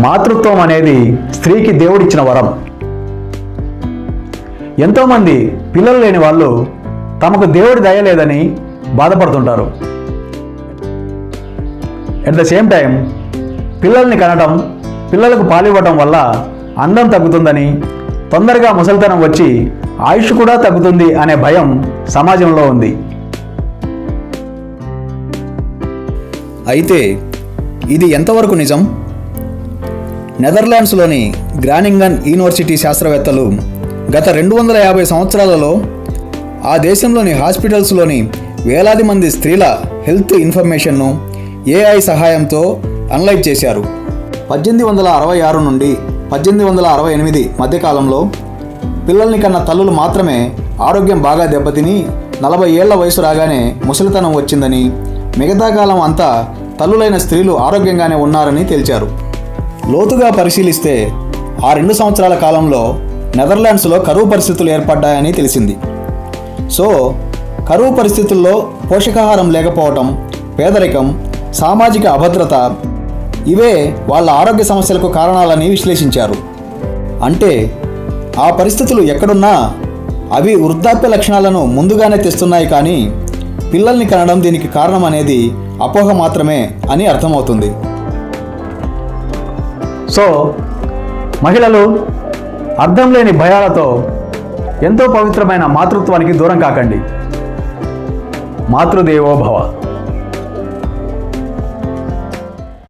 మాతృత్వం అనేది స్త్రీకి దేవుడిచ్చిన వరం. ఎంతోమంది పిల్లలు లేని వాళ్ళు తమకు దేవుడి దయ లేదని బాధపడుతుంటారు. ఎట్ ద సేమ్ టైం పిల్లల్ని కనడం, పిల్లలకు పాలివ్వటం వల్ల అందం తగ్గుతుందని, తొందరగా ముసలితనం వచ్చి ఆయుష్ కూడా తగ్గుతుంది అనే భయం సమాజంలో ఉంది. అయితే ఇది ఎంతవరకు నిజం? నెదర్లాండ్స్లోని గ్రానింగన్ యూనివర్సిటీ శాస్త్రవేత్తలు గత 250 సంవత్సరాలలో ఆ దేశంలోని హాస్పిటల్స్లోని వేలాది మంది స్త్రీల హెల్త్ ఇన్ఫర్మేషన్ను AI సహాయంతో అనలైజ్ చేశారు. 1866 నుండి 1868 మధ్యకాలంలో పిల్లల్ని కన్న తల్లులు మాత్రమే ఆరోగ్యం బాగా దెబ్బతిని 40 ఏళ్ల వయసు రాగానే ముసలితనం వచ్చిందని, మిగతా కాలం అంతా తల్లులైన స్త్రీలు ఆరోగ్యంగానే ఉన్నారని తేల్చారు. లోతుగా పరిశీలిస్తే ఆ 2 సంవత్సరాల కాలంలో నెదర్లాండ్స్లో కరువు పరిస్థితులు ఏర్పడ్డాయని తెలిసింది. సో కరువు పరిస్థితుల్లో పోషకాహారం లేకపోవటం, పేదరికం, సామాజిక అభద్రత ఇవే వాళ్ళ ఆరోగ్య సమస్యలకు కారణాలని విశ్లేషించారు. అంటే ఆ పరిస్థితులు ఎక్కడున్నా అవి వృద్ధాప్య లక్షణాలను ముందుగానే తెస్తున్నాయి, కానీ పిల్లల్ని కనడం దీనికి కారణం అనేది అపోహ మాత్రమే అని అర్థమవుతుంది. సో మహిళలు అర్థం లేని భయాలతో ఎంతో పవిత్రమైన మాతృత్వానికి దూరం కాకండి. మాతృదేవో భవ.